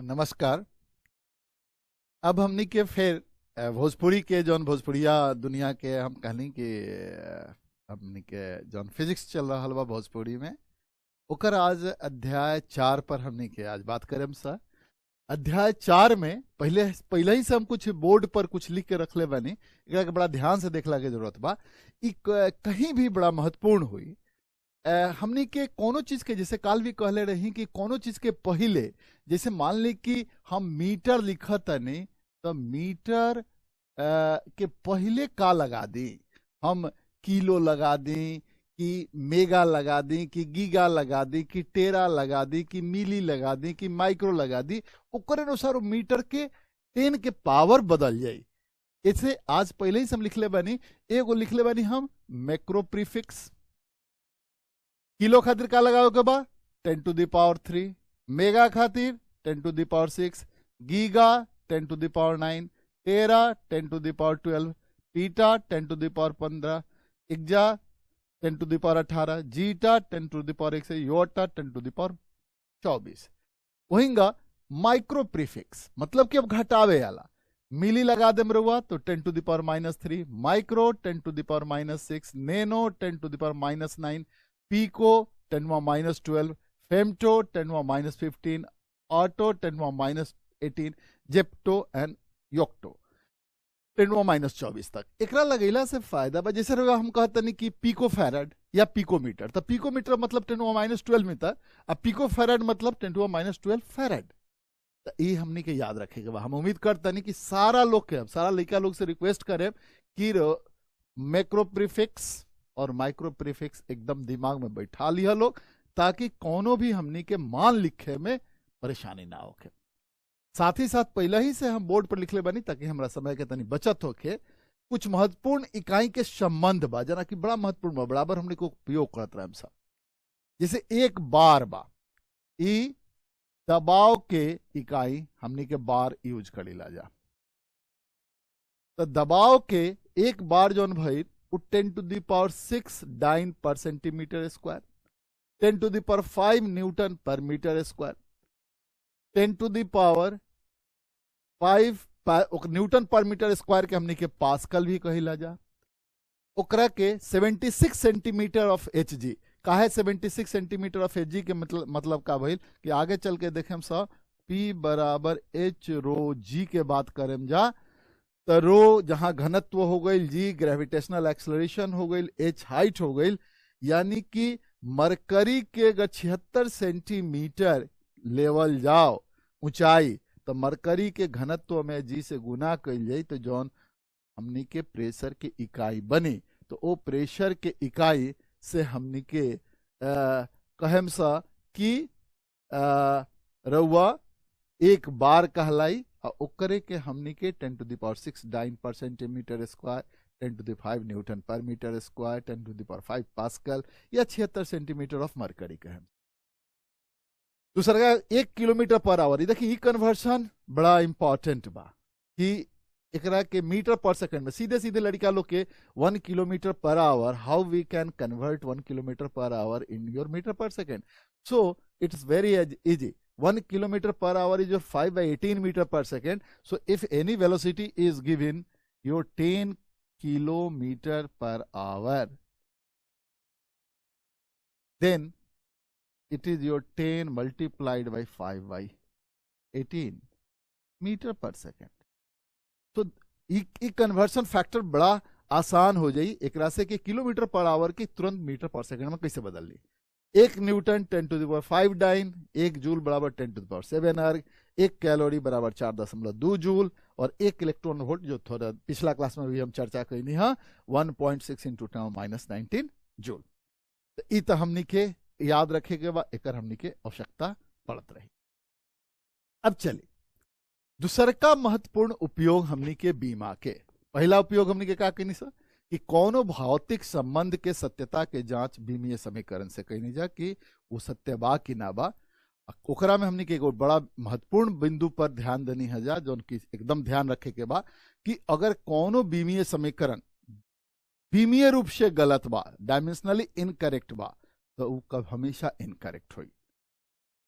नमस्कार। अब हमनी के फिर भोजपुरी के जौन भोजपुरिया दुनिया के हम कहनी कि हमनी के जौन फिजिक्स चल रहा बा भोजपुरी में ओकर आज अध्याय 4 पर हमनी के आज बात करें सा। अध्याय 4 में पहले पहले ही से हम कुछ बोर्ड पर कुछ लिख के रख ले बानी, एकरा के बड़ा ध्यान से देखला के जरूरत बा। कहीं भी बड़ा महत्वपूर्ण हुई हमनी के कोनो चीज के, जैसे काल भी कहले रही कि कोनो चीज के पहले, जैसे मान ली कि हम मीटर लिखत नहीं तो मीटर के पहले का लगा दी, हम किलो लगा दी कि मेगा लगा दी कि गीगा लगा दी कि टेरा लगा दी कि मिली लगा दी कि माइक्रो लगा दी, ओकर अनुसार मीटर के 10 के पावर बदल जाई। ऐसे आज पहले ही हम लिखले बानी, एगो लिखले बानी हम मैक्रो प्रीफिक्स। किलो खातिर का लगाओ के बा 10 to the power 3, मेगा खातिर 10 to the power 6, giga 10 to the power 9, tera 10 to the power 12, पीटा 10 to the power 15, इग्जा 10 to the power 18, जीटा 10 to the power 1, योटा 10 to the power 24। वहींगा माइक्रो प्रीफिक्स मतलब कि अब घटावे वाला, मिली लगा दे मरुआ तो 10 to the power -3, micro 10 to the power -6, नैनो 10 to the power -9, pico 10⁻12, femto 10⁻15, atto 10⁻18, zepto and yocto 10⁻24 तक। एकरा लगेला से फायदा बा, जैसे हम कहतनी कि पीको फैराड या पिकोमीटर, तो पिकोमीटर मतलब 10⁻12 मीटर, अब पिको फैराड मतलब 10⁻12 फैराड। तो ये हमनी के याद रखेगा। हम उम्मीद करतनी कि सारा लोग के, सारा लड़का लोग से रिक्वेस्ट करें कि मैक्रो प्रीफिक्स और माइक्रो प्रीफिक्स एकदम दिमाग में बैठा लिया लोग, ताकि कोनो भी हमनी के मान लिखे में परेशानी ना होके। साथ ही साथ पहले ही से हम बोर्ड पर लिखले बनी ताकि हमरा समय के तनी बचत होके। कुछ महत्वपूर्ण इकाई के संबंध बा जना कि बड़ा महत्वपूर्ण बा, बराबर हमने को उपयोग करत रहे सब। जैसे एक बार बा, ई दबाव के इकाई हमनी के बार यूज करीला जा, तो दबाव के एक बार जौन भई 10 to the power 6 dyne per centimetre square, 10 to the power 5 newton per metre square, 10 to the power 5 newton per metre square के हमनी के पास्कल भी कहिला जा। ओकरा के 76 सेंटीमीटर ऑफ एच जी। काहे 76 सेंटीमीटर ऑफ एच जी के मतलब का भइल कि आगे चल के देखें सब P बराबर H रो G के बात करें जा, तो रो जहां घनत्व हो गई, जी ग्रेविटेशनल एक्सलरेशन हो गई, एच हाइट हो गई, यानी कि मरकरी के 76 सेंटीमीटर लेवल जाओ ऊंचाई, तो मरकरी के घनत्व में जी से गुना कल जाई तो जौन हमनी के प्रेशर के इकाई बनी, तो वो प्रेशर के इकाई से हमनी के कहेम सा कि रउआ एक बार कहलाई, और ओकरे के हमनी के 10 to the power 6 dyne per centimetre square, 10 to the 5 newton per metre square, 10 to the power 5 pascal या 76 सेंटीमीटर ऑफ मरकरी कहें। दूसरा 1 किलोमीटर पर आवर, देखिए ये कन्वर्शन बड़ा इंपॉर्टेंट बा कि एकरा के मीटर पर सेकंड में सीधे सीधे लड़का लोग के 1 kilometre per hour, how we can convert 1 kilometre per hour in your metre per second. So it's very easy. 1 kilometer per hour is your 5/18 meter per second. So if any velocity is given, your 10 kilometer per hour, then it is your 10 multiplied by 5/18 meter per second. तो ये conversion factor बड़ा आसान हो जाई एकरा से कि kilometre per आवर की तुरंत मीटर पर सेकंड में कैसे बदल ली। 1 न्यूटन 10 to the power 5 डाइन, 1 जूल बराबर 10 to the power 7 अर्ग, 1 कैलोरी बराबर 4.2 जूल, और 1 इलेक्ट्रॉन वोल्ट जो थोड़ा पिछला क्लास में भी हम चर्चा करी हाँ 1.6 इंटू 10⁻19 जूल। तो ई तो हमनी के याद रखे के बाद एकर हमनी के आवश्यकता पड़त रही। अब चलिए दूसर का महत्वपूर्ण उपयोग हमनी के बीमा के। पहला उपयोग हमनी के का कहनी सर कि कोनो भौतिक संबंध के सत्यता के जांच बीमीय समीकरण से कहनी जा कि वो सत्य बा कि ना बा। ओकरा में हमनी के एक बड़ा महत्वपूर्ण बिंदु पर ध्यान देनी है जा, जो कि एकदम ध्यान रखे के बा कि अगर कोनो बीमीय समीकरण बीमीय रूप से गलत बा, डायमेंशनली इनकरेक्ट बा, तो वो कब हमेशा इनकरेक्ट हुई।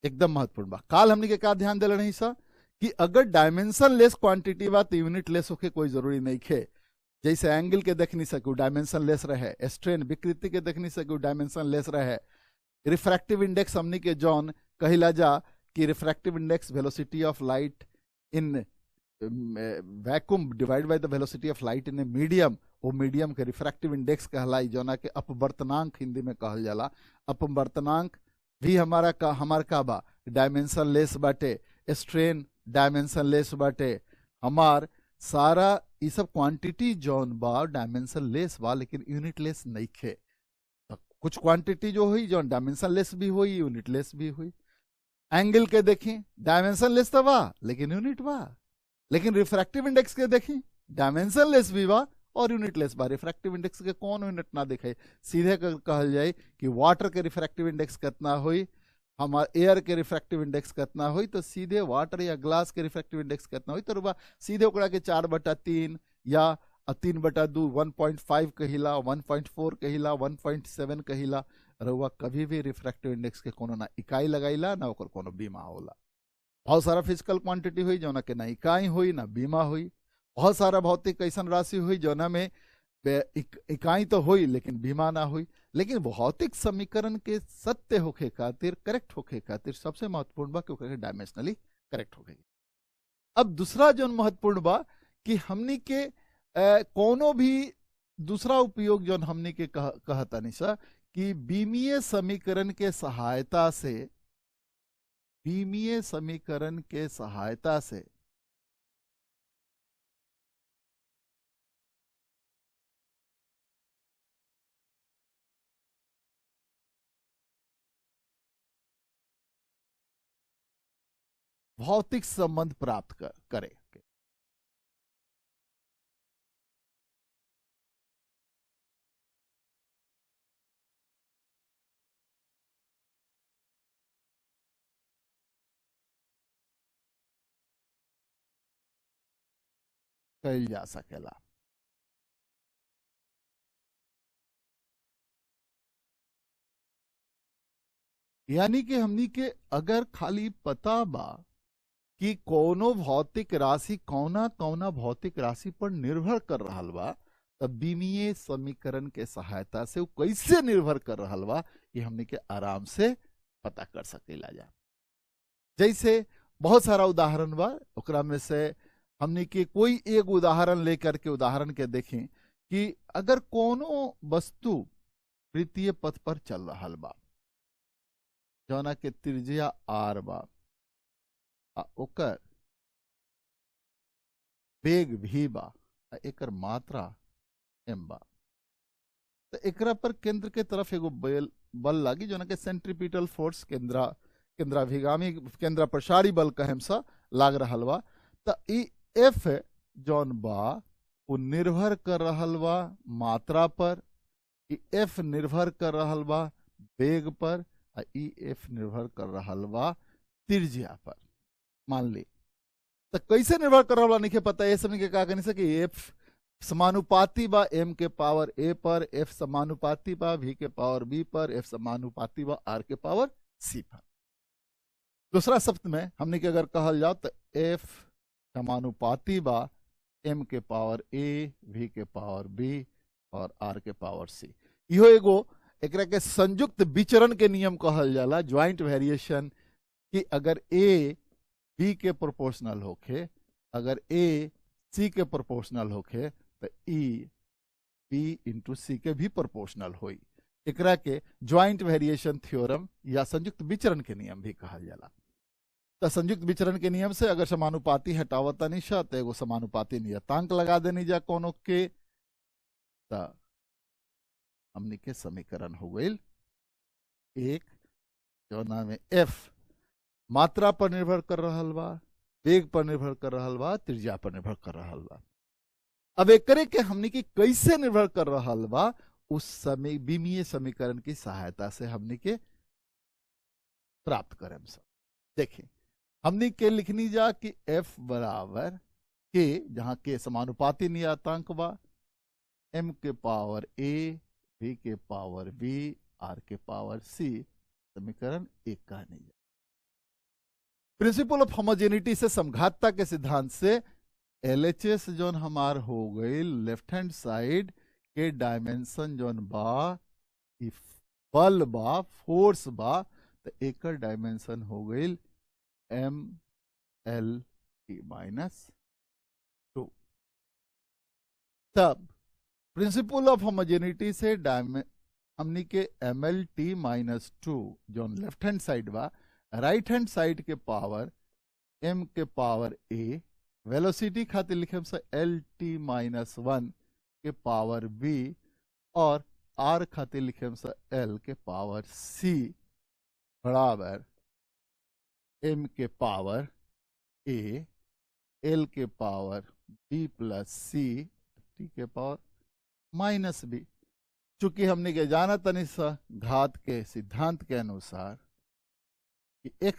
एकदम महत्वपूर्ण बा। काल हमने के का ध्यान दिल रही सा कि अगर डायमेंशन लेस क्वांटिटी बा तो यूनिट लेस होके कोई जरूरी नहीं खे। जैसे एंगल के देख नहीं सकू डायमेंशन लेस रहे, स्ट्रेन विकृति के देख नहीं सकू डायमेंशन लेस रहे, रिफ्रैक्टिव इंडेक्स हमनी के जॉन कहिला जा कि refractive index velocity of light in vacuum divide by the velocity of light in a medium, वो मीडियम के रिफ्रैक्टिव इंडेक्स कहलाई, जोना के अपवर्तनांक हिंदी में कहल जाला। अपवर्तनांक भी हमारा का बा डायमेंशन लेस बाटे, स्ट्रेन डायमेंशन लेस बाटे, हमार सारा ये सब क्वांटिटी जौन बा डायमेंशन लेस बा लेकिन यूनिट लेस नहीं खे। कुछ क्वांटिटी जो हुई जो डायमेंशन लेस भी हुई यूनिट लेस भी हुई। एंगल के देखी डायमेंशन लेस तो बा लेकिन यूनिट बा, लेकिन रिफ्रैक्टिव इंडेक्स के देखी डायमेंशन लेस भी बा और यूनिट लेस बा। रिफ्रैक्टिव इंडेक्स के कौन यूनिट ना दिखे, सीधे कहल जाए कि वाटर के रिफ्रैक्टिव इंडेक्स कितना हुई, हमारे एयर के रिफ्रैक्टिव इंडेक्स कितना हुई, तो सीधे वाटर या ग्लास के रिफ्रैक्टिव इंडेक्स कितना हुई तो रुबा सीधे ओकरा के 4/3 या 3/2 1.5 कहिला, 1.4 कहिला, 1.7 कहिला। रुआ कभी भी रिफ्रैक्टिव इंडेक्स के कोनो ना इकाई लगाईला ना ओकर कोनो बीमा होला। बहुत सारा फिजिकल क्वांटिटी हुई जो ना के ना इकाई हुई ना बीमा हुई। बहुत सारा भौतिक ऐसा राशि हुई जो ना में इकाई तो हुई लेकिन बीमा ना हुई। लेकिन भौतिक समीकरण के सत्य होके खातिर, करेक्ट होके खातिर सबसे महत्वपूर्ण बा कि डायमेंशनली करेक्ट होके। अब दूसरा जो महत्वपूर्ण बा कि हमनी के कोनो भी दूसरा उपयोग जो हमनी के कहता नहीं सा कि बीमीय समीकरण के सहायता से, बीमीय समीकरण के सहायता से भौतिक संबंध प्राप्त करे। कल जा सकेला। यानी कि हमनी के अगर खाली पता बा कि कोनो भौतिक राशि कौना कौना भौतिक राशि पर निर्भर कर रहा बा, तब बीमीय समीकरण के सहायता से वो कैसे निर्भर कर रहा बा ये हमनी के आराम से पता कर सकेला जा। जैसे बहुत सारा उदाहरण बा, ओकरा में से हमनी के कोई एक उदाहरण लेकर के उदाहरण के देखें कि अगर कोनो वस्तु वृत्तीय पथ पर चल रहा बा जौना के त्रिज्या आर बा ओकर वेग भी बा, एकर मात्रा एम बा, तो एकरा पर केंद्र के तरफ एगो बल लागी जो के सेंट्रीपिटल फोर्स केंद्राभिगामी केंद्र प्रसारी बल कहम सा लाग रहा बा। तो ई एफ जौन बा वो निर्भर कर रहा बा मात्रा पर, ई एफ निर्भर कर रहा बा वेग पर, ई एफ निर्भर कर रहा बा त्रिज्या पर। मान ली तो कैसे निर्भर कर रहा नहीं पता, ये समझ के का कहनी से कि एफ समानुपाती बा एम के पावर ए पर, एफ समानुपाती बा वी के पावर बी पर, एफ समानुपाती बा आर के पावर सी पर। दूसरा शब्द में हमने के अगर कहल जाओ तो एफ समानुपाती बा एम के पावर ए, वी के पावर बी और आर के पावर सी। इहो एगो एकरा के संयुक्त विचरण के नियम कहल जाला, ज्वाइंट वेरिएशन, कि अगर ए बी के प्रोपोर्शनल होखे, अगर ए सी के प्रोपोर्शनल होखे तो ई बी इंटू सी के भी प्रोपोर्शनल होई। एकरा के ज्वाइंट वेरिएशन थ्योरम या संयुक्त विचरण के नियम भी कहल जाला। तो संयुक्त विचरण के नियम से अगर समानुपाती हटावता निशा तो एगो समानुपाती नियतांक लगा देनी जा कोनो के, तो हमनी के समीकरण हो गई एक जो नाम है एफ मात्रा पर निर्भर कर रहा बा, वेग पर निर्भर कर रहा बा, त्रिज्या पर निर्भर कर रहा बा। अब एक करे के हमनी के कैसे निर्भर कर रहा बा उस समय बीमीय समीकरण की सहायता से हमनी के प्राप्त करें। देखिए हमनी के लिखनी जा कि एफ बराबर के, जहां के समानुपाती नियतांक बा, एम के पावर ए, वी के पावर बी, आर के पावर सी, समीकरण एक कहनी जा। प्रिंसिपल ऑफ होमोजेनिटी से समघातता के सिद्धांत से LHS जोन हमार हो गई लेफ्ट हैंड साइड के डायमेंशन जोन बा बल बा फोर्स बा तो एक डायमेंशन हो गई MLT-2। तब प्रिंसिपल ऑफ होमोजेनिटी से हमनी के MLT-2 जो लेफ्ट हैंड साइड बा राइट हैंड साइड के पावर m के पावर a वेलोसिटी खातिर लिखे से LT-1 के पावर b और r खातिर लिखे से l के पावर c बराबर m के पावर a l के power b plus c t के पावर माइनस b। चूंकि हमने के जाना तनि सा घात के सिद्धांत के अनुसार कि x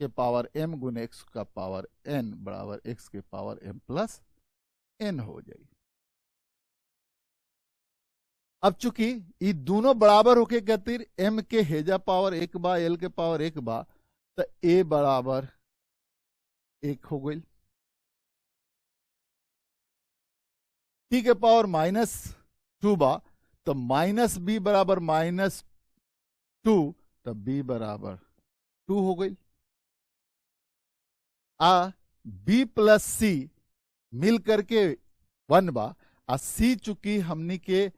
के पावर m गुने x का पावर n बराबर x के पावर m प्लस n हो जाए। अब चूंकि ये दोनों बराबर होके खातिर m के हेजा पावर 1 बा l के पावर 1 बा तो a बराबर 1 हो गई, t के पावर -2 बा तो -b बराबर -2 तो b बराबर 2 हो गई। b प्लस c मिल करके 1 बा आ c चूंकि हमनी के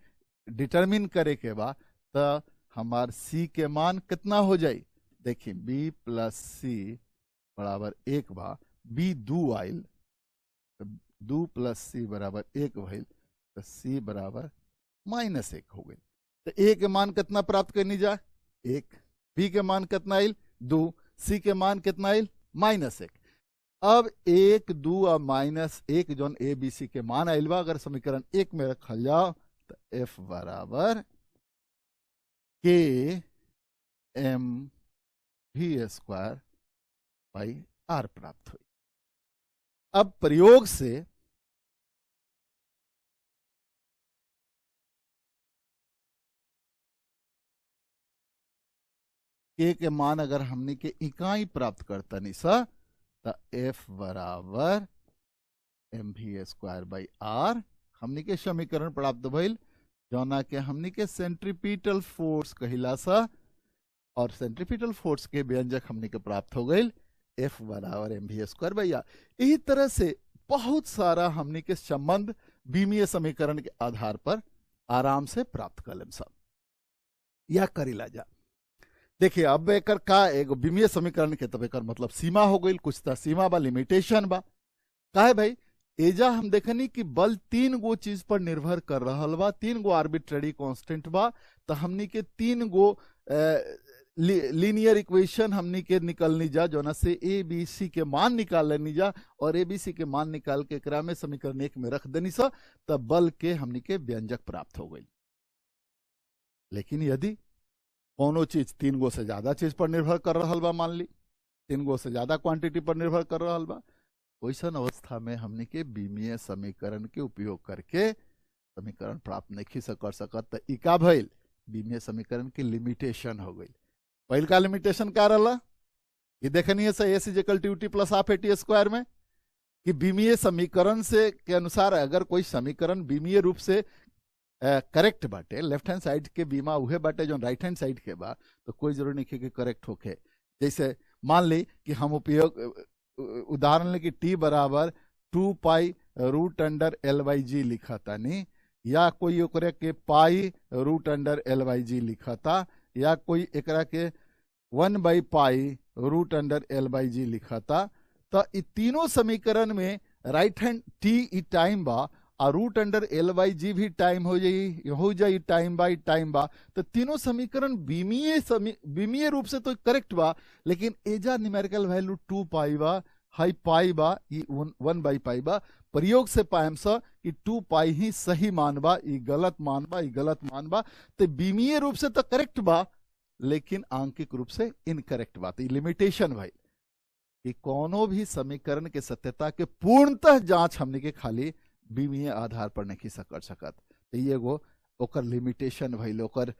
डिटरमिन करे के बा तो हमार c के मान कितना हो जाए। देखिए b प्लस c बराबर 1 बा, b 2 आयल तो 2 प्लस c बराबर 1 भइल तो c बराबर -1 हो गई। तो a के मान कितना प्राप्त करनी जा 1, b के मान कितना आयल 2, c के मान कितना आयल -1। अब 1 2 और -1 जोन ए बी सी के मान आयल बा अगर समीकरण 1 में रखल जाओ तो f बराबर k m v स्क्वायर बाई r प्राप्त हुई। अब प्रयोग से k के मान अगर हमने के इकाई प्राप्त करता नहीं सा तो f बराबर mv स्क्वायर बाई r हमने के समीकरण प्राप्त भइल जौना के हमने के सेंट्रीपिटल फोर्स कहिला सा और सेंट्रीपिटल फोर्स के व्यंजक हमने के प्राप्त हो गई f बराबर mv स्क्वायर बाई r। यही तरह से बहुत सारा हमने के संबंध बीमीय समीकरण के आधार पर आराम से प्राप्त कर लेम सब या करीला जा। देखिए अब एकर का एगो बीमीय समीकरण के तब एकर मतलब सीमा हो गई, कुछ तो सीमा बा लिमिटेशन बा। काहे भाई एजा हम देखनी कि बल 3 गो चीज पर निर्भर कर रहा बा, 3 गो आर्बिट्ररी कांस्टेंट बा तो हमनी के 3 गो लीनियर इक्वेशन हमनी के निकलनी जा जोना से ए बी सी के मान निकाल लेनी जा और ए बी सी के मान निकाल के एकरा में समीकरण 1 में रख देनी सा तब बल के हमनी के व्यंजक प्राप्त हो गई। लेकिन यदि कोनो चीज 3 गो से ज्यादा चीज पर निर्भर कर रहा बा, मान ली 3 गो से ज्यादा क्वांटिटी पर निर्भर कर रहा बा, वैसन अवस्था में हमने के बीमीय समीकरण के उपयोग करके समीकरण प्राप्त नहीं कर सकत तो इका भइल बीमीय समीकरण की लिमिटेशन हो गई। पहल का लिमिटेशन का रहा ये देखनी है s is equal to t plus half a t square में कि बीमीय समीकरण से के अनुसार अगर कोई समीकरण बीमीय रूप से करेक्ट बाटे लेफ्ट हैंड साइड के बीमा उहे बाटे जो राइट हैंड साइड के बा तो कोई जरूरी नहीं कि करेक्ट होके। जैसे मान ली कि हम उपयोग उदाहरण ले कि टी बराबर 2 पाई रूट अंडर एल बाई जी लिखा था नहीं, या कोई ओकरे के पाई रूट अंडर एल बाई जी लिखा था, या कोई एकरा के 1 बाई पाई रूट अंडर एल बाई जी लिखा था। तो इ तीनों समीकरण में right hand T E time बा और रूट अंडर एल बाई जी भी टाइम हो जाई टाइम बाई टाइम बा तो तीनों समीकरण बीमीय रूप से तो करेक्ट बा, लेकिन एजा न्यूमेरिकल वैल्यू 2 पाई बा, हाई पाई बा, 1 बाई पाई बा। प्रयोग से पाएम सा कि 2 पाई ही सही मान बा, ई गलत मान बा, ई गलत मान बा। तो बीमीय रूप से तो करेक्ट बा लेकिन आंकिक रूप से इनकरेक्ट बा। तो लिमिटेशन भाई कि कोनो भी समीकरण के सत्यता के पूर्णतः जांच हमने के खाली बीमीय आधार पर नहीं कर सकत। तो ये एगो ओकर लिमिटेशन भइल, ओकर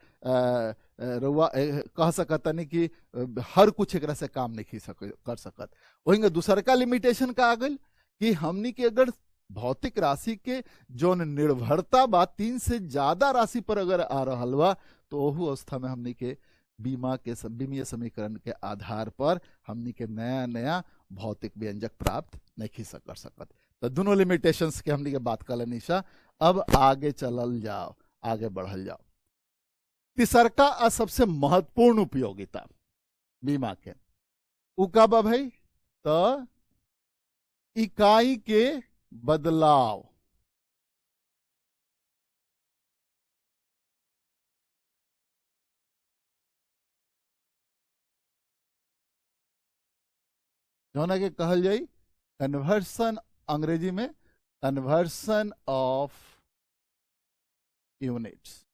रउआ कह सकता नहीं कि हर कुछ एकरा से काम नहीं कर सकत। वही दूसर का लिमिटेशन का आ गई कि हमनी के अगर भौतिक राशि के जौन निर्भरता बा 3 से ज्यादा राशि पर अगर आ रहा बा, तो ओहू अवस्था में हमनी के बीमीय समीकरण के आधार पर हमनी के नया नया भौतिक व्यंजक प्राप्त नहीं कर सकत। तो दोनों लिमिटेशंस के हमनी के बात कर निशा। अब आगे चलल जाओ, आगे बढ़ल जाओ। तीसरका और सबसे महत्वपूर्ण उपयोगिता बीमा के उ का बा भाई, तो इकाई के बदलाव। जोना के कहल जाई कन्वर्सन, अंग्रेजी में कन्वर्सन ऑफ यूनिट्स।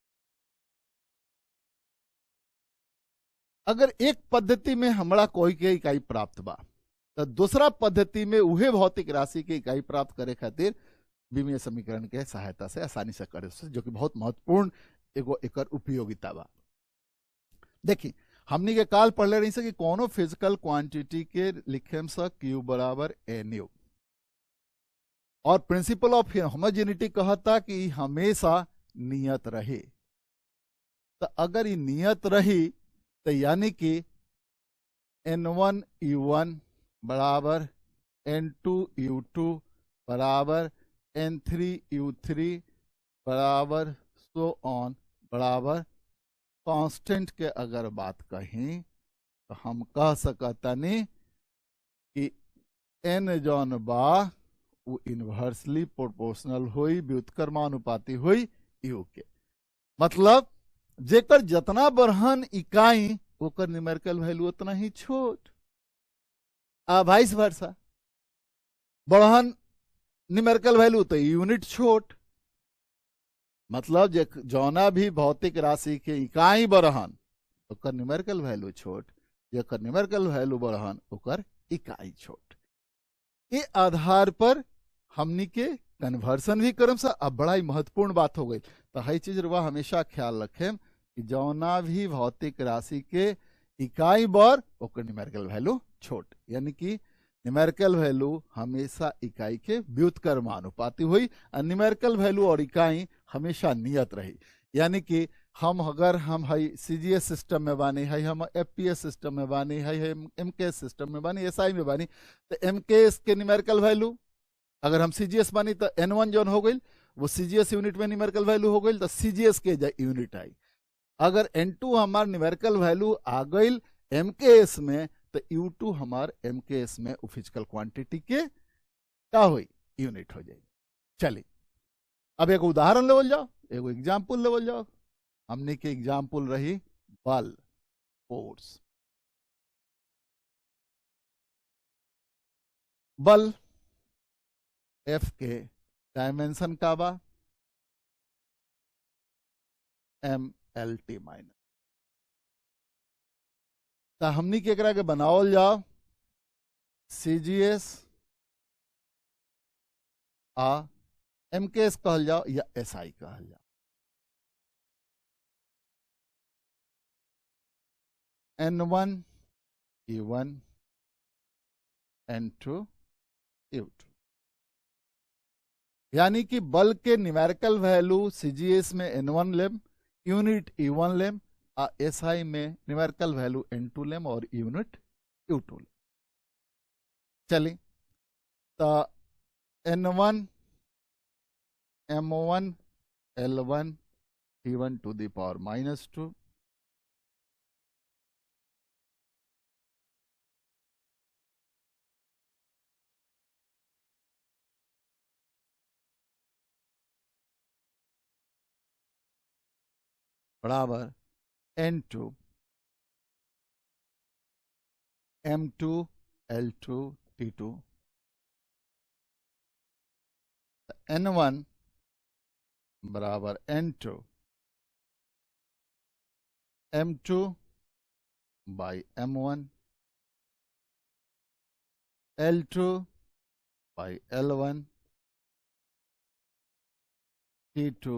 अगर एक पद्धति में हमरा कोई के इकाई प्राप्त बा, तो दूसरा पद्धति में उहे भौतिक राशि के इकाई प्राप्त करे खातिर बीमीय समीकरण के सहायता से आसानी से करे, जो कि बहुत महत्वपूर्ण एगो एकर उपयोगिता बा। देखिए हमनी के काल पढ़ले रही से कि कोनो फिजिकल क्वांटिटी के लिखे से क्यू बराबर एन यू, और प्रिंसिपल ऑफ होमोजेनिटी कहता कि हमेशा नियत रहे। तो अगर ये नियत रही तो यानी कि N1 U1 बराबर N2 U2 बराबर N3 U3 बराबर सो ऑन बराबर कांस्टेंट के अगर बात कहीं तो हम कह सकतानी कि N जौन बा वो इन्वर्सली प्रोपोर्शनल हुई, व्युत्क्रमानुपाती हुई U के। मतलब जेकर जितना बढ़न इकाई ओकर न्यूमेरिकल वैल्यू उतना ही छोट, वाइस वर्सा। बढ़न न्यूमेरिकल वैल्यू तो यूनिट छोट, मतलब जे जौना भी भौतिक राशि के इकाई बढ़न ओकर न्यूमेरिकल वैल्यू छोट, जेकर न्यूमेरिकल वैल्यू बढ़न ओकर इकाई छोट। ये आधार पर हमनी के कन्वर्सन भी करम सा। अब बड़ा ही महत्वपूर्ण बात हो गई, तो हर चीज रुआ हमेशा ख्याल रखें कि जौना भी भौतिक राशि के इकाई बढ़ ओकर न्यूमेरिकल वैल्यू छोट, यानी कि न्यूमेरिकल वैल्यू हमेशा इकाई के व्युत्क्रमानुपाती हुई, और न्यूमेरिकल वैल्यू और इकाई हमेशा नियत रही। यानी कि हम अगर हम हई सीजीएस सिस्टम में बानी, हई हम एफपीएस सिस्टम में बानी, हई एमकेएस सिस्टम में बानी, एसआई में बानी, तो एमकेएस के न्यूमेरिकल वैल्यू अगर हम सीजीएस बानी तो N1 जौन हो गई वो सीजीएस यूनिट में न्यूमेरिकल वैल्यू हो गई, तो सीजीएस के यूनिट आई। अगर N2 हमार न्यूमेरिकल वैल्यू आ गई एमकेएस में, तो U2 हमार एमकेएस में फिजिकल क्वांटिटी के क्या हुई यूनिट हो जाएगी। चलिए अब एक उदाहरण लेवल जाओ, एगो एग्जाम्पल लेवल जाओ। हमने के एग्जाम्पल रही बल, फोर्स। बल एफ के डायमेंशन का बा MLT माइनस। तो हमनी के एकरा के बनावल जाओ CGS आ MKS कहल जाओ या SI कहल जाओ। N1 E1 N2 U2, यानी कि बल के न्यूमेरिकल वैल्यू CGS में N1 लेम, यूनिट E1 लेम, आ SI में न्यूमेरिकल वैल्यू N2 लेम और यूनिट U2 लेम। चलिए तो N1 M1 L1 T1 to the power -2 बराबर N2 M2 L2 T2। N1 बराबर N2 M2 by M1 L2 by L1 T2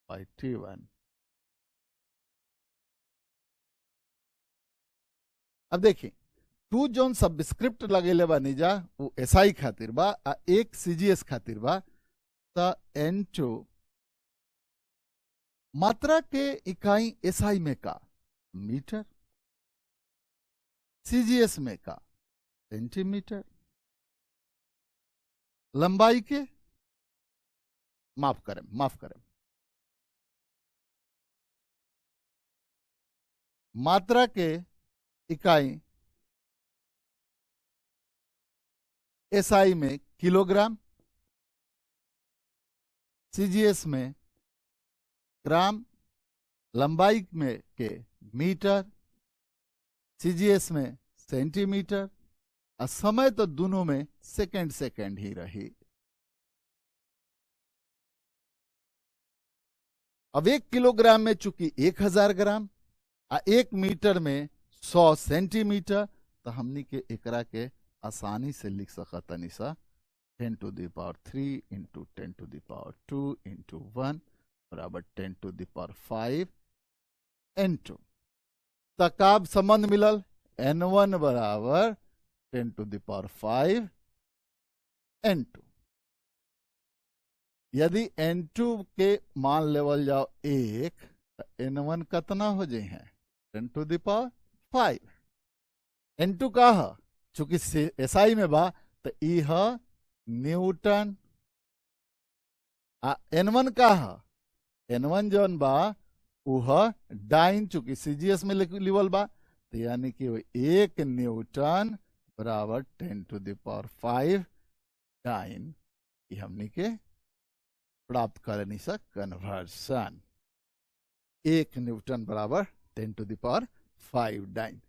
Bai T1। अब देखिए, टू जोन सबस्क्रिप्ट लगेले बानी जा वो SI खातिर बा आ एक CGS खातिर बा। त N2 मात्रा के इकाई SI में का मीटर, CGS में का सेंटीमीटर, लंबाई के माफ करें मात्रा के इकाई SI में किलोग्राम, CGS में ग्राम, लंबाई में के मीटर, CGS में सेंटीमीटर, और समय तो दोनों में सेकंड ही रही। अब 1 किलोग्राम में चूंकि 1000 ग्राम आ 1 मीटर में 100 सेंटीमीटर, तो हमनी के एकरा के आसानी से लिख सकतनी सा 10⁻³ इंटू 10⁻² इंटू 1 बराबर 10⁵ N2। तकाब संबंध मिलल N1 बराबर 10⁵ N2। यदि N2 के मान लेवल जाओ 1 तो N1 कितना हो जाए हैं 10⁵। N2 का है चूंकि SI में बा तो ई है न्यूटन। N1 का है N1 जौन बा वह डाइन, चूंकि CGS में लिवल बा तो यानी कि 1 न्यूटन बराबर 10⁵ डाइन। ये हमनी के प्राप्त करनी सा कन्वर्सन 1 न्यूटन बराबर 10⁵ डाइन।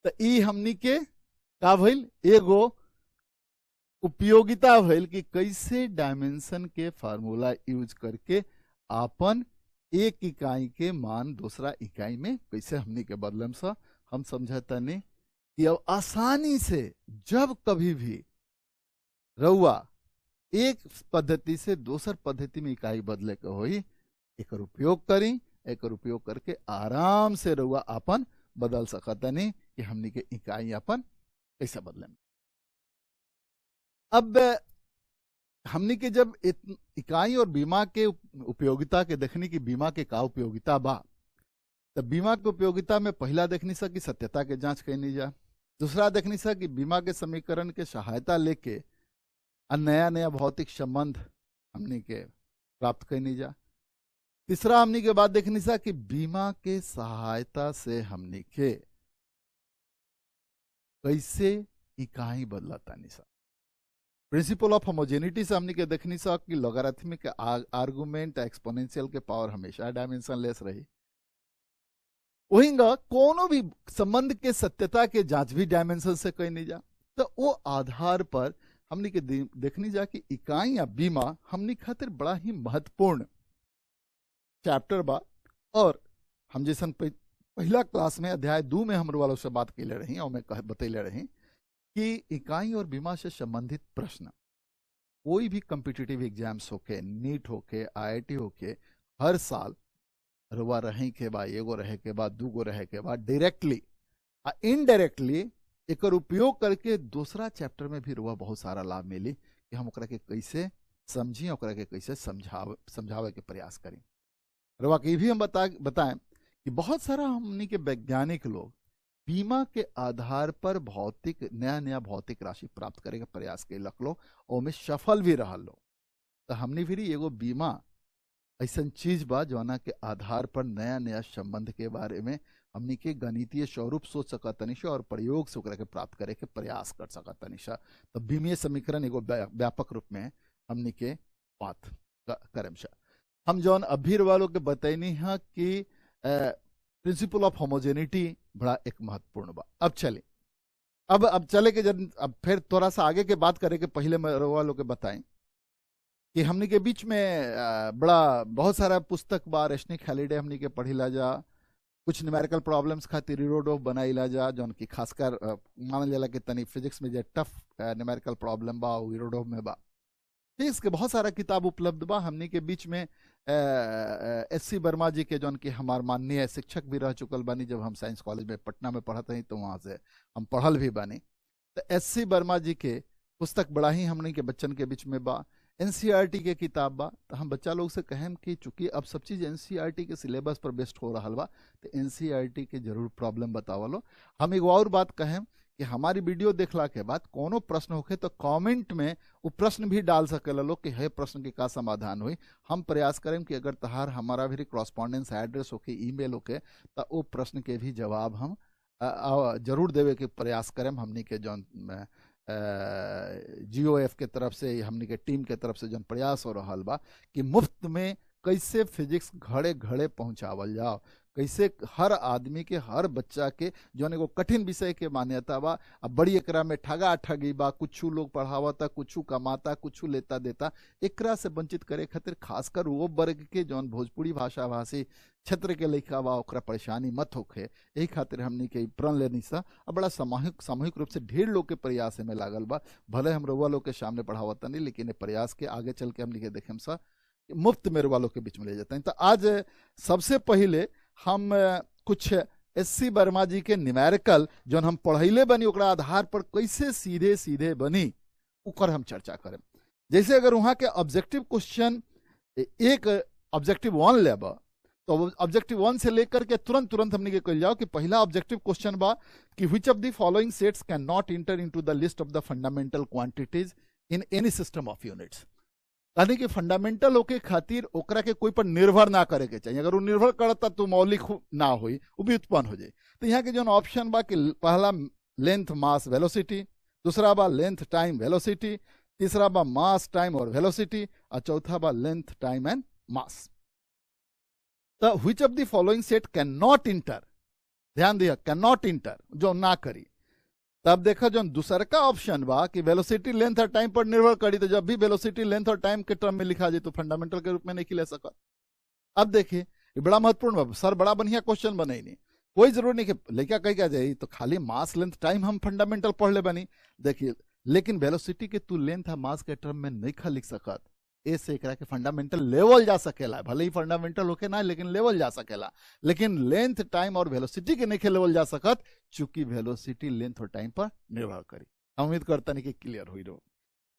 तो ई हमनी के का भइल एगो उपयोगिता भइल कि कैसे डायमेंशन के फार्मूला यूज करके आपन एक इकाई के मान दूसरा इकाई में कैसे हमनी के बदलम सा हम समझता नहीं कि अब आसानी से जब कभी भी रउआ एक पद्धति से दूसर पद्धति में इकाई बदले के होई एकर उपयोग करी। एकर उपयोग करके आराम से रउआ अपन बदल सकता नहीं कि हमनी के इकाई अपन कैसे बदले। अब हमनी के जब इकाई और बीमा के उपयोगिता के देखनी कि बीमा के का उपयोगिता बा, तो बीमा के उपयोगिता में पहला देखनी सा कि सत्यता के जांच करनी जा, दूसरा देखनी सा कि बीमा के समीकरण के सहायता लेके नया नया भौतिक संबंध हमनी के प्राप्त करनी जा, तीसरा हमनी के बाद देखनी सा कि बीमा के सहायता से हमनी के कैसे इकाई बदलता निसा। प्रिंसिपल ऑफ होमोजेनिटी से हमनी के देखनी सा कि लॉगरिथमिक आर्गुमेंट एक्सपोनेंशियल के पावर हमेशा डायमेंशन लेस रही। वहींगा कोनो भी संबंध के सत्यता के जांच भी डायमेंशन से करनी जा, तो वो आधार पर हमनी के देखनी जा कि इकाई या बीमा हमनी खातिर बड़ा ही महत्वपूर्ण चैप्टर बा। और हम जैसन पहला क्लास में अध्याय 2 में हम वालों से बात कैले रही और मैं बतैले रही कि इकाई और बीमा से संबंधित प्रश्न कोई भी कॉम्पिटिटिव एग्जाम्स होके, नीट होके, IIT होके, हर साल रुआ रहे के बाद एगो रहे के बाद दूगो रहे के बाद डायरेक्टली इनडायरेक्टली एकर उपयोग करके दूसरा चैप्टर में भी रुआ बहुत सारा लाभ मिली कि हम ओकरा के कैसे समझी, ओकरा के कैसे समझावे के प्रयास करी। रुआ के भी हम बताएं कि बहुत सारा हमनी के वैज्ञानिक लोग बीमा के आधार पर नया भौतिक राशि प्राप्त करे के प्रयास कैलक लो और में सफल भी रहल लो। तो हमनी भी एगो बीमा ऐसा चीज बा जौना के आधार पर नया नया संबंध के बारे में हमनी के गणितीय स्वरूप सोच सकतनी और प्रयोग से ओकरा के प्राप्त करे के प्रयास कर सकतनी। तो बीमीय समीकरण एगो व्यापक रूप में हमनी के बात करम। हम जौन अभीर वालों के बतैनी है कि प्रिंसिपल ऑफ होमोजेनिटी बड़ा एक महत्वपूर्ण बा। अब चले के जब अब फिर थोड़ा सा आगे के बात करे के पहले मैं वालों के बताएं कि हमनी के बीच में बहुत सारा पुस्तक बा। रेशनिक हैलिडे हमनी के पढ़िला जा, कुछ न्यूमेरिकल प्रॉब्लम्स खातिर इरोडोव बनाइला जा जौन की खासकर मानल जाला कि तनी फिजिक्स में जो टफ न्यूमेरिकल प्रॉब्लम बा वो इरोडोव में बा। फिजिक्स के बहुत सारा किताब उपलब्ध बा। हमनी के बीच में एस.सी. वर्मा जी के जौन कि हमार माननीय शिक्षक भी रह चुकल बानी, जब हम साइंस कॉलेज में पटना में पढ़त रही तो वहाँ से हम पढ़ल भी बानी। तो एस.सी. वर्मा जी के पुस्तक बड़ा ही हमनी के बच्चन के बीच में बा। एनसीईआरटी के किताब बा। तो हम बच्चा लोग से कहें कि चूंकि अब सब चीज़ एनसीईआरटी के सिलेबस पर बेस्ड हो रहा बा, तो एनसीईआरटी के जरूर प्रॉब्लम बतावलो। हम एगो और बात कहें कि हमारी वीडियो देखला के बाद कोनो प्रश्न होखे तो कमेंट में वो प्रश्न भी डाल सकेला लोग कि है प्रश्न के का समाधान हुई। हम प्रयास करें कि अगर तहार हमारा भी कॉरस्पॉन्डेंस एड्रेस होके, ईमेल होके, तो वो प्रश्न के भी जवाब हम जरूर देवे के प्रयास करें। हमनी के जौन GOF के तरफ से, हमनी के टीम के तरफ से जौन प्रयास हो रहा बा कि मुफ्त में कैसे फिजिक्स घड़े घड़े पहुंचावल जाओ, कैसे हर आदमी के, हर बच्चा के जौन एगो कठिन विषय के मान्यता बा, अब बड़ी एकरा में ठगा ठगी बा, कुछ लोग पढ़ावता, कुछ कमाता, कुछ लेता देता, एकरा से वंचित करे खातिर खासकर वो वर्ग के जौन भोजपुरी भाषा भाषी क्षेत्र के लइका बा ओकरा परेशानी मत होखे। यही खातिर हमनी के प्रण लेनी सा। अब बड़ा सामूहिक रूप से ढेर लोग के प्रयास में लागल बा। भले हम रउआ लोग के सामने पढ़ावता नहीं, लेकिन ये प्रयास के आगे चल के हमनी के देखेम सा मुफ्त में रउआ लोग के बीच में ले जाते हैं। तो आज सबसे पहले हम कुछ एस.सी. वर्मा जी के न्यूमेरिकल जो हम पढ़ैले बनी ओकरा आधार पर कैसे सीधे सीधे बनी उकर हम चर्चा करें। जैसे अगर वहाँ के ऑब्जेक्टिव क्वेश्चन एक ऑब्जेक्टिव 1 लेब तो ऑब्जेक्टिव 1 से लेकर के तुरंत हमने के कह जाओ कि पहला ऑब्जेक्टिव क्वेश्चन बा कि व्हिच ऑफ द फॉलोइंग सेट्स can not inter into the list of the fundamental quantities in any system of units. यानी कि फंडामेंटल होके खातिर ओकरा के कोई पर निर्भर ना करे के चाहिए। अगर वो निर्भर करता तो मौलिक ना होई, वो भी उत्पन्न हो जाए। तो यहाँ के जो ऑप्शन बा कि पहला लेंथ मास वेलोसिटी, दूसरा बा लेंथ टाइम वेलोसिटी, तीसरा बा मास टाइम और वेलोसिटी, और चौथा बा लेंथ टाइम एंड मास। तो which of the following set can not enter, ध्यान दिया, कैन नॉट इंटर जो ना करी। तब देखा जो दूसरा का ऑप्शन बा कि वेलोसिटी लेंथ और टाइम पर निर्भर करी, तो जब भी वेलोसिटी लेंथ और टाइम के टर्म में लिखा जाए तो फंडामेंटल के रूप में नहीं ले सका। अब देखिए ये बड़ा महत्वपूर्ण बा, सर बड़ा बढ़िया क्वेश्चन बने नहीं, कोई जरूर नहीं कि लड़का कही क्या जाए तो खाली मास लेंथ टाइम हम फंडामेंटल पढ़ ले बनी। देखिए लेकिन वेलोसिटी के तू लेंथ और मास के टर्म में नहीं खा लिख सकत, ऐसे एकरा के फंडामेंटल लेवल जा सकेला, भले ही फंडामेंटल होके ना लेकिन लेवल जा सकेला। लेकिन लेंथ टाइम और वेलोसिटी के नहीं लेवल जा सकत, चूंकि वेलोसिटी लेंथ और टाइम पर निर्भर करी। हम उम्मीद करता नहीं कि क्लियर हुई रहो।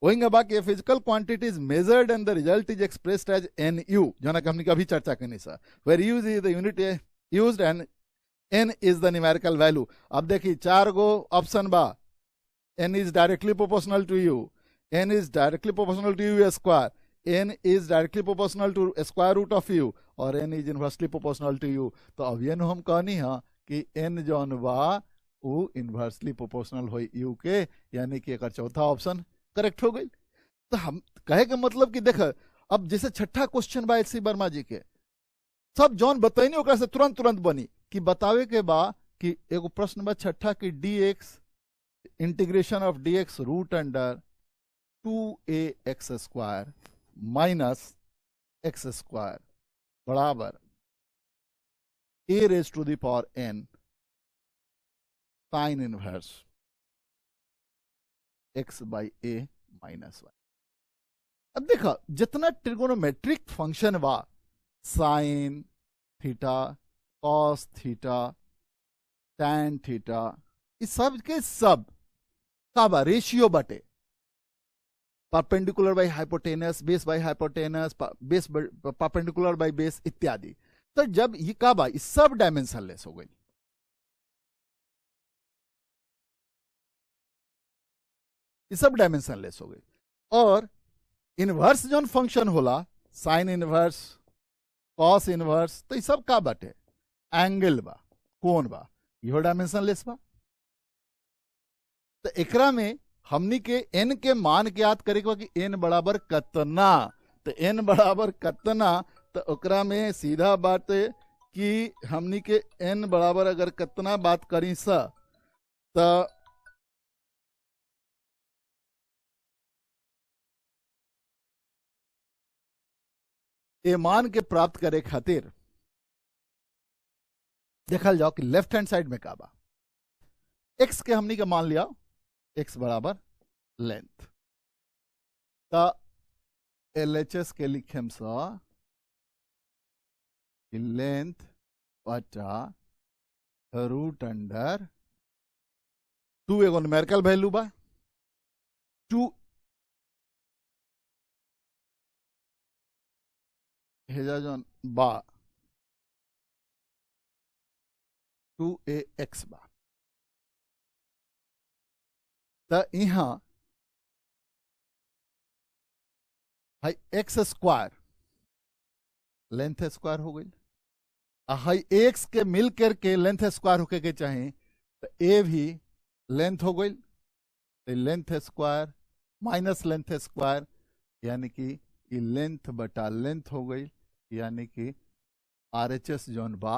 वही बाकी physical quantity is measured and the result is expressed as NU, जो ना हमने कभी चर्चा करनी sir, where U is the unit used and N is the numerical value. अब देखिए 4 गो ऑप्शन बा, N is directly proportional to U, N is directly proportional to U square, N is directly proportional to square root of U, और N is inversely proportional to U। तो अब ये हम कहनी है कि N जौन बा वो इन्वर्सली प्रोपोर्शनल हो U के, यानी कि एक चौथा ऑप्शन करेक्ट हो गई। तो हम कहे के मतलब कि देख, अब जैसे छठा क्वेश्चन बा एस.सी. वर्मा जी के, सब जौन बताइनी ओकरा से तुरंत बनी कि बतावे के बा कि एगो प्रश्न बा छठा कि dx integration of dx root under 2ax square minus x square बराबर a raise to the power n sine inverse x by a minus y। अब देखा जितना ट्रिगोनोमेट्रिक फंक्शन बा, sine theta, cos theta, tan theta, इस सब के सब का बा रेशियो बटे perpendicular by hypotenuse, base by hypotenuse, base perpendicular by base इत्यादि। तो जब ये का बा इस सब डायमेंशन लेस हो गई, ये सब डायमेंशन लेस हो गई। और इनवर्स जो फंक्शन होला, साइन इनवर्स, कॉस इनवर्स, तो ये सब का बाटे एंगल बा, कोण बा, यो डायमेंशन लेस बा। तो एकरा में हमनी के n के मान के याद करे कि n बराबर कतना, तो n बराबर कतना, तो ओकरा में सीधा बात कि हमनी के n बराबर अगर कतना बात करी सा, तो ये मान के प्राप्त करे खातिर देखल जाओ कि लेफ्ट हैंड साइड में का बा, x के हमनी के मान लिया x बराबर लेंथ, तो LHS के लिखेम सा लेंथ बटा रूट अंडर 2 एगो न्यूमेरिकल वैल्यू बा 2 हेजा जौन बा 2ax बा त यहाँ हाई एक्स स्क्वायर लेंथ स्क्वायर हो गई हाई एक्स के मिल करके लेंथ स्क्वायर होके के चाहे तो ए भी लेंथ हो गई तो length square minus length square यानी कि ये लेंथ बटा लेंथ हो गई यानी कि RHS जोन बा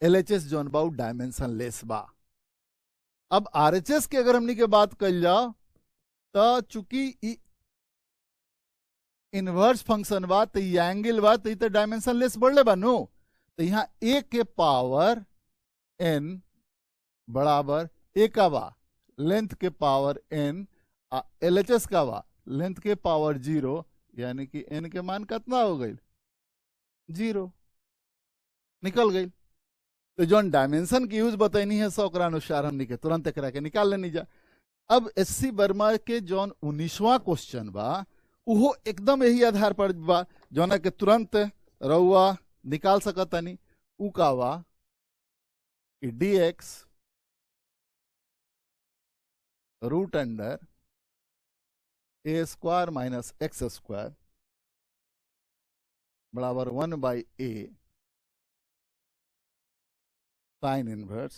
LHS जोन बा डायमेंशन लेस बा। अब RHS के अगर हमनी के बात कर जाओ तो चूंकि इनवर्स फंक्शन बा तो ये एंगल बा तो डायमेंशन लेस बढ़ले बा नो तो यहाँ a के पावर n बराबर a का बा लेंथ के पावर n LHS का बा लेंथ के पावर 0 यानी कि n के मान कितना हो गई 0 निकल गई। तो जोन डायमेंशन की यूज बताइनी है सौ अनुसार हमने के तुरंत करा के निकाल लेनी जा। अब SC वर्मा के जोन 19वां क्वेश्चन बा उहो एकदम यही आधार पर बा जोना के तुरंत रउआ निकाल सकतनी उ का बा कि dx root under a square minus x square बराबर 1/a sine inverse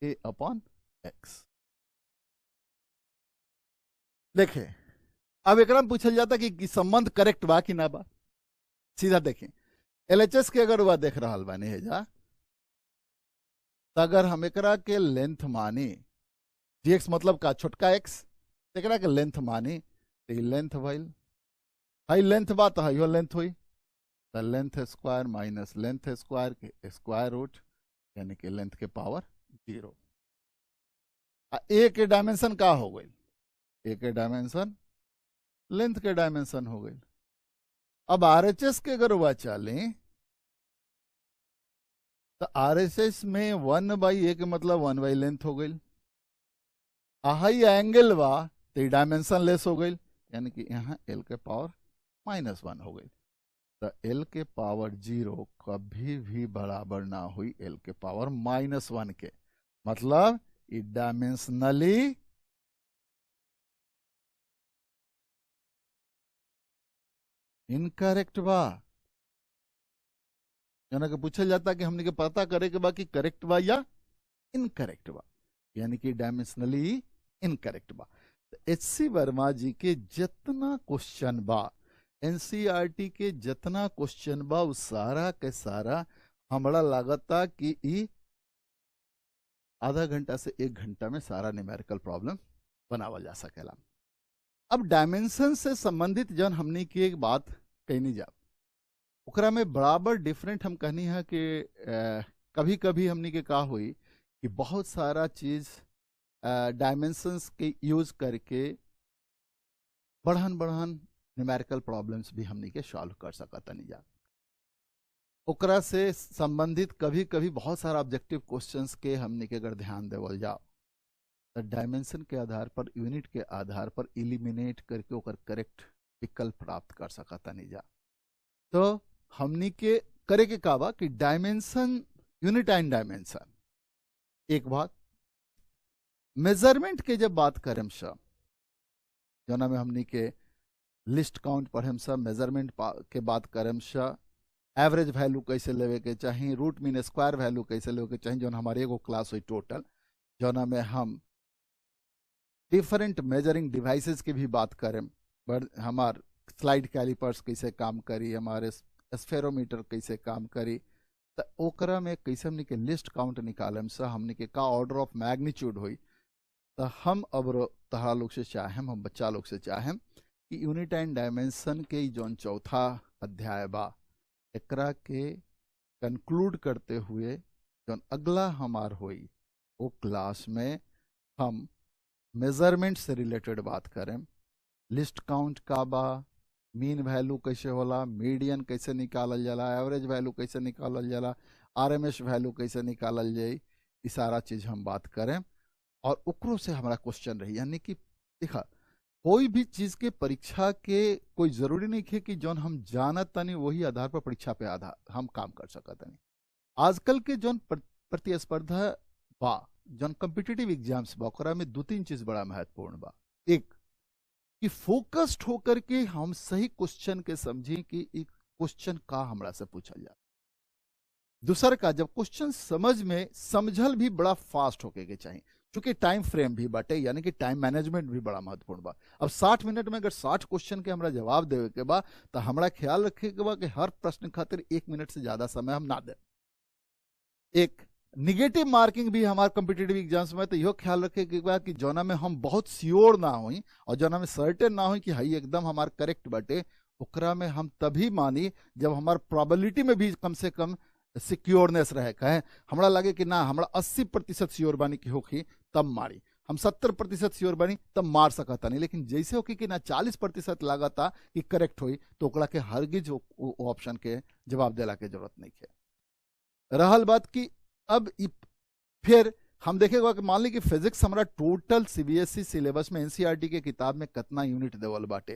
a upon x। देखें अब एक पूछल जाता कि संबंध करेक्ट बा कि ना बा। सीधा देखें LHS के अगर वह देख रहा बानी है जा तो अगर हम एकरा के लेंथ मानी dx मतलब का छोटका x एकरा के लेंथ मानी तो लेंथ भइल हाई लेंथ बा तो हाइयो लेंथ हुई तो length square minus length square के स्क्वायर रूट यानी कि लेंथ के पावर 0। a के डायमेंशन का हो गई a के डायमेंशन लेंथ के डायमेंशन हो गई। अब RHS के अगर वह चले तो RHS में 1/a के मतलब 1 लेंथ हो गई हाई एंगल बा तो डायमेंशन लेस हो गई यानी कि यहाँ l के पावर -1 हो गई। तो l के पावर 0 कभी भी बराबर ना हुई l के पावर -1 के मतलब ये डायमेंशनली इनकरेक्ट बा। यानी कि पूछल जाता कि हमने के पता करे के बा कि करेक्ट बा या इनकरेक्ट बा यानी कि डायमेंशनली इनकरेक्ट बा। तो HC वर्मा जी के जितना क्वेश्चन बा NCERT के जितना क्वेश्चन बा उस सारा के सारा हमरा लागता कि ई आधा घंटा से 1 घंटा में सारा न्यूमेरिकल प्रॉब्लम बनावल जा सकेला। अब डायमेंशन से संबंधित जन हमने की एक बात कहनी जा ओकरा में बराबर डिफरेंट हम कहनी है कि कभी कभी हमने के का हुई कि बहुत सारा चीज डायमेंशंस के यूज करके बढ़न बढ़न न्यूमेरिकल प्रॉब्लम्स भी हमने के सॉल्व कर सकता नहीं जा। ओकरा से संबंधित कभी कभी बहुत सारा ऑब्जेक्टिव क्वेश्चंस के हमने के अगर ध्यान देवल जाओ तो डायमेंशन के आधार पर यूनिट के आधार पर इलिमिनेट करके ओकर करेक्ट विकल्प प्राप्त कर सकता नहीं जा। तो हमने के करे के का बा कि डायमेंशन यूनिट एंड डायमेंशन एक बात मेजरमेंट के जब बात करें सब जना में हमने के लिस्ट काउंट पढ़े सब मेजरमेंट के बात करें सब एवरेज वैल्यू कैसे लेवे के चाहिए रूट मीन स्क्वायर वैल्यू कैसे लेवे के चाहिए जो हमारे एगो क्लास हुई टोटल जना में हम डिफरेंट मेजरिंग डिवाइसेस की भी बात करें बट हमार स्लाइड कैलिपर्स कैसे काम करी हमारे स्फेरोमीटर कैसे काम करी तो ओकरा में कैसे हमने के लिस्ट काउंट निकालम से हमने के का ऑर्डर ऑफ मैग्नीट्यूड हुई तो हम अब तहरा लोग से चाहें हम बच्चा लोग से चाहें कि यूनिट एंड डायमेंशन के जोन चौथा अध्याय बा एकरा के कंक्लूड करते हुए जोन अगला हमार हुई वो क्लास में हम मेजरमेंट से रिलेटेड बात करें लिस्ट काउंट का बा, मीन वैल्यू कैसे होला, मीडियन कैसे निकालल जाला, एवरेज वैल्यू कैसे निकालल जाला, आरएमएस वैल्यू कैसे निकालल जाई, ये सारा चीज हम बात करें। और ओकरो से हमारा क्वेश्चन रही, यानी कि देखा कोई भी चीज के परीक्षा के कोई जरूरी नहीं है कि जौन हम जानत तनी वही आधार पर परीक्षा पे आधार हम काम कर सकत नहीं। आजकल के जौन प्रतिस्पर्धा बा, जौन कॉम्पिटिटिव एग्जाम्स बा, ओकरा में 2-3 चीज बड़ा महत्वपूर्ण बा। एक कि फोकस्ड होकर के हम सही क्वेश्चन के समझी कि एक क्वेश्चन का हमरा से पूछल जा। दूसर का जब क्वेश्चन समझ में समझल भी बड़ा फास्ट होके के चाहिए, क्योंकि टाइम फ्रेम भी बाटे, यानी कि टाइम मैनेजमेंट भी बड़ा महत्वपूर्ण बा। अब 60 मिनट में अगर 60 क्वेश्चन के हमरा जवाब देवे के बा तो हमरा ख्याल रखे के बा कि हर प्रश्न खातिर 1 मिनट से ज्यादा समय हम ना दे। एक निगेटिव मार्किंग भी हमारे कॉम्पिटिटिव एग्जाम्स में तो यो ख्याल रखे के बा कि जौना में हम बहुत श्योर ना होई और जौना में सर्टेन ना होई कि हई एकदम हमार करेक्ट बाटे, ओकरा में हम तभी मानी जब हमार प्रोबेबिलिटी में भी कम से कम सिक्योरनेस रहे। कहे हमरा लगे कि ना हमरा 80% श्योर बानी की होखी तब मारी, हम 70% श्योर बानी तब मार सकता नहीं, लेकिन जैसे होखी कि ना 40% लागता कि करेक्ट होई तो ओकरा के हरगिज ऑप्शन के जवाब देला के जरूरत नहीं है। रहल बात कि अब फिर हम देखेगा कि मान ली कि फिजिक्स हमारा टोटल सीबीएसई सिलेबस में एनसीईआरटी के किताब में कितना यूनिट देवल बाटे,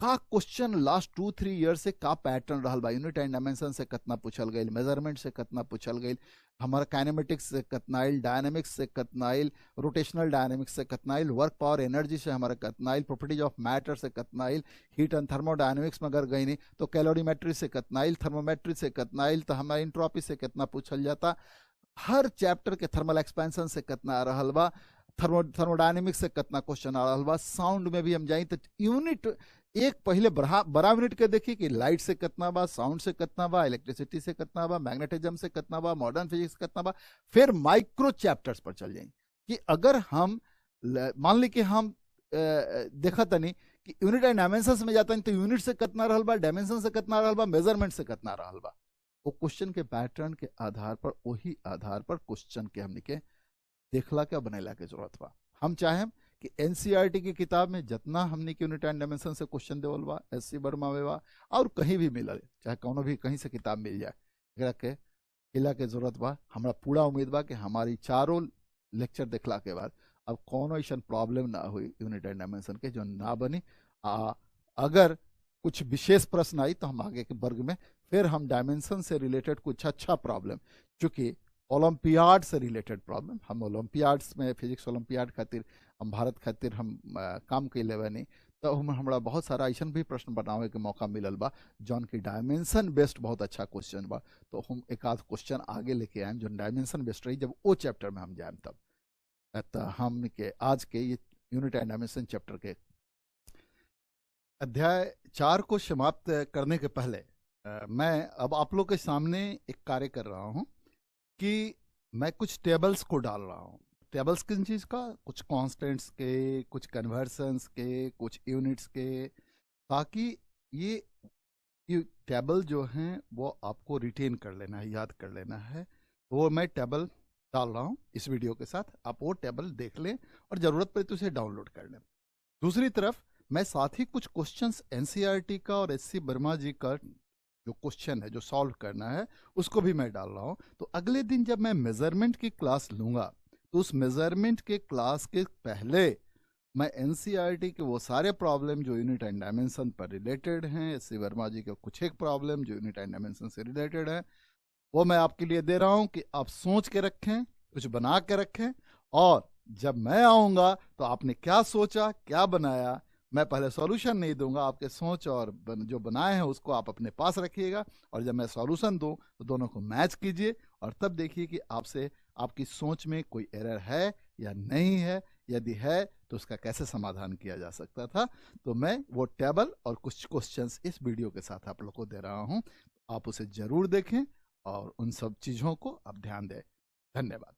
का क्वेश्चन लास्ट 2-3 ईयर से का पैटर्न रहल बा, यूनिट एंड डायमेंशन से कितना पूछल गई, मेजरमेंट से कितना पूछल गई, हमारा काइनेमेटिक्स से कितना आइल, डायनेमिक्स से कितना आइल, रोटेशनल डायनेमिक्स से कितना आइल, वर्क पावर एनर्जी से हमारा कितना आइल, प्रॉपर्टीज ऑफ मैटर से कितना आइल, हीट एंड थर्मोडायनेमिक्स में अगर गई नहीं तो कैलोरीमेट्री से कितना आइल, थर्मोमेट्री से कितना आइल, तो हमारा इंट्रोपी से कितना पूछल जाता, हर चैप्टर के थर्मल एक्सपेंशन से कितना आ रहल बा, थर्मोडायनेमिक्स से कितना क्वेश्चन आ रहल बा, साउंड में भी हम जाई तो यूनिट एक पहले बड़ा यूनिट के देखिए कि लाइट से कितना बा, साउंड से कितना बा, इलेक्ट्रिसिटी से कितना बा, मैग्नेटिज्म से कितना बा, मॉडर्न फिजिक्स कितना बा, फिर माइक्रो चैप्टर्स पर चल जाएंगे कि अगर हम मान ली कि हम देखा तनी कि यूनिट एंड डायमेंशन में जाता नहीं तो यूनिट से कितना रहल बा, डायमेंशन से कितना रहल बा, मेजरमेंट से कितना रहल बा, वो क्वेश्चन के पैटर्न के आधार पर वही आधार पर क्वेश्चन के हमने के देखला के बनेला के जरूरत बा। हम चाहें कि एनसीईआरटी की किताब में जितना हमने के यूनिट एंड डायमेंशन से क्वेश्चन देवल बा, एससी वर्मा में बा और कहीं भी मिलल, चाहे कौनो भी कहीं से किताब मिल जाए, एकरा के इला के जरूरत बा। हमरा पूरा उम्मीद बा कि हमारी चारों लेक्चर देखला के बाद अब कौनो ऐसा प्रॉब्लम ना हुई यूनिट एंड डायमेंशन के जो ना बनी। अगर कुछ विशेष प्रश्न आई तो हम आगे के वर्ग में फिर हम डायमेंशन से रिलेटेड कुछ अच्छा प्रॉब्लम, चूंकि ओलंपियाड से रिलेटेड प्रॉब्लम, हम ओलंपियाड्स में फिजिक्स ओलंपियाड खातिर हम भारत खातिर हम काम कैले बनी, तो हमरा बहुत सारा ऐसा भी प्रश्न बनावे के मौका मिलल बा जौन की डायमेंशन बेस्ड बहुत अच्छा क्वेश्चन बा, तो हम एक आध क्वेश्चन आगे लेके आए जो डायमेंशन बेस्ड रही, जब वो चैप्टर में हम जाए तब। तो हम के आज के ये यूनिट एंड डायमेंशन चैप्टर के अध्याय 4 को समाप्त करने के पहले मैं अब आप लोग के सामने एक कार्य कर रहा हूं कि मैं कुछ टेबल्स को डाल रहा हूं। टेबल्स किन चीज़ का, कुछ कांस्टेंट्स के, कुछ कन्वर्सन्स के, कुछ यूनिट्स के, ताकि ये टेबल जो हैं वो आपको रिटेन कर लेना है, याद कर लेना है। वो मैं टेबल डाल रहा हूँ इस वीडियो के साथ, आप वो टेबल देख लें और ज़रूरत पड़े तो उसे डाउनलोड कर लें। दूसरी तरफ मैं साथ ही कुछ क्वेश्चंस एनसीईआरटी का और एससी वर्मा जी का जो क्वेश्चन है जो सॉल्व करना है उसको भी मैं डाल रहा हूँ। तो अगले दिन जब मैं मेजरमेंट की क्लास लूँगा तो उस मेजरमेंट के क्लास के पहले मैं एनसीईआरटी के वो सारे प्रॉब्लम जो यूनिट एंड डायमेंशन पर रिलेटेड हैं, एससी वर्मा जी के कुछ एक प्रॉब्लम जो यूनिट एंड डायमेंशन से रिलेटेड है, वो मैं आपके लिए दे रहा हूँ कि आप सोच के रखें, कुछ बना के रखें, और जब मैं आऊँगा तो आपने क्या सोचा, क्या बनाया, मैं पहले सॉल्यूशन नहीं दूंगा, आपके सोच और जो बनाए हैं उसको आप अपने पास रखिएगा, और जब मैं सॉल्यूशन दूं तो दोनों को मैच कीजिए और तब देखिए कि आपसे आपकी सोच में कोई एरर है या नहीं है, यदि है तो उसका कैसे समाधान किया जा सकता था। तो मैं वो टेबल और कुछ क्वेश्चंस इस वीडियो के साथ आप लोग को दे रहा हूं, आप उसे जरूर देखें और उन सब चीज़ों को आप ध्यान दें। धन्यवाद।